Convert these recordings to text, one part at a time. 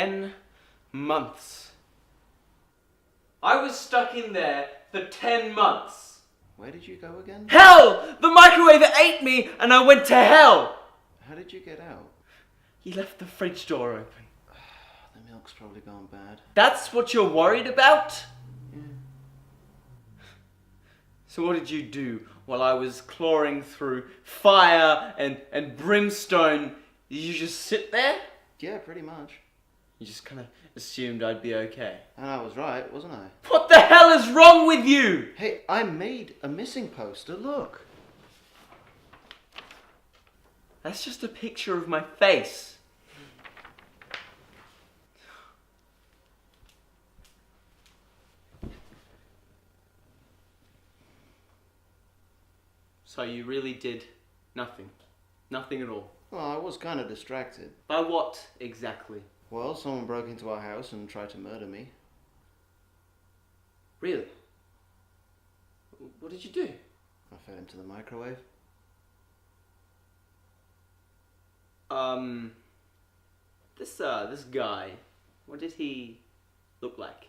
10 months. I was stuck in there for 10 months. Where did you go again? Hell! The microwave ate me and I went to hell! How did you get out? He left the fridge door open. The milk's probably gone bad. That's what you're worried about? Yeah. So what did you do while I was clawing through fire and brimstone? Did you just sit there? Yeah, pretty much. You just kind of assumed I'd be okay. And I was right, wasn't I? What the hell is wrong with you? Hey, I made a missing poster, look. That's just a picture of my face. So you really did nothing? Nothing at all? Well, I was kind of distracted. By what exactly? Well, someone broke into our house and tried to murder me. Really? What did you do? I fed him to the microwave. This guy, what did he look like?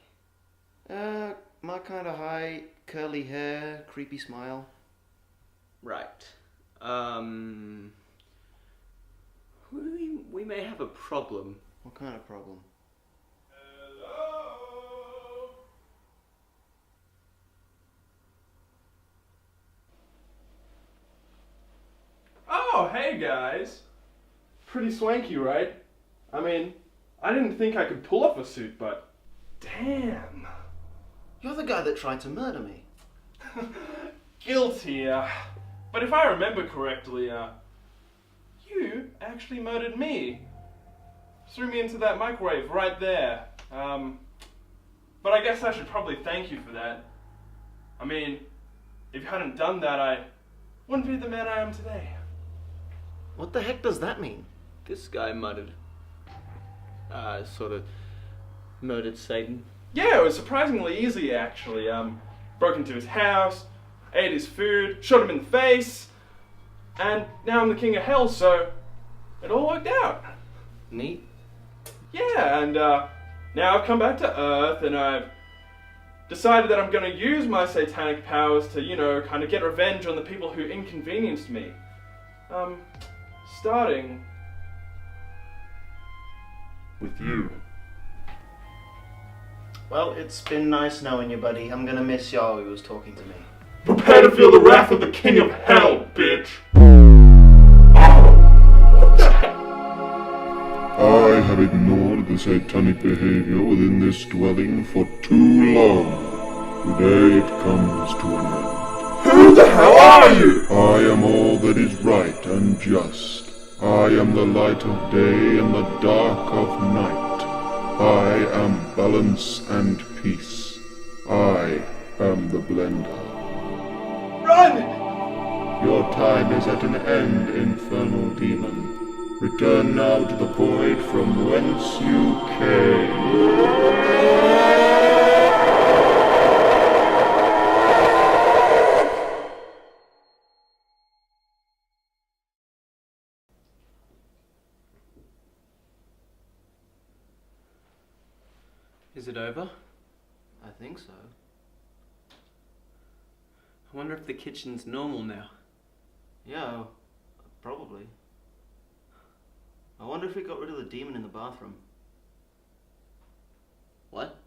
My kind of height, curly hair, creepy smile. Right. We may have a problem. What kind of problem? Hello? Oh, hey guys. Pretty swanky, right? I mean, I didn't think I could pull off a suit, but damn. You're the guy that tried to murder me. Guilty, but if I remember correctly, you actually murdered me. Threw me into that microwave right there. But I guess I should probably thank you for that. I mean, if you hadn't done that, I wouldn't be the man I am today. What the heck does that mean? This guy muttered. Sort of murdered Satan. Yeah, it was surprisingly easy actually. Broke into his house, ate his food, shot him in the face, and now I'm the king of hell, so it all worked out. Neat. Yeah, and now I've come back to Earth and I've decided that I'm going to use my satanic powers to, you know, kind of get revenge on the people who inconvenienced me. Starting with you. Well, it's been nice knowing you, buddy. I'm gonna miss y'all who was talking to me. Prepare to feel the wrath of the king of hell, bitch! I have ignored the satanic behavior within this dwelling for too long. Today it comes to an end. Who the hell are you? I am all that is right and just. I am the light of day and the dark of night. I am balance and peace. I am the blender. Run! Your time is at an end, infernal demon. Return now to the void from whence you came. Is it over? I think so. I wonder if the kitchen's normal now. Yeah, probably. I wonder if we got rid of the demon in the bathroom. What?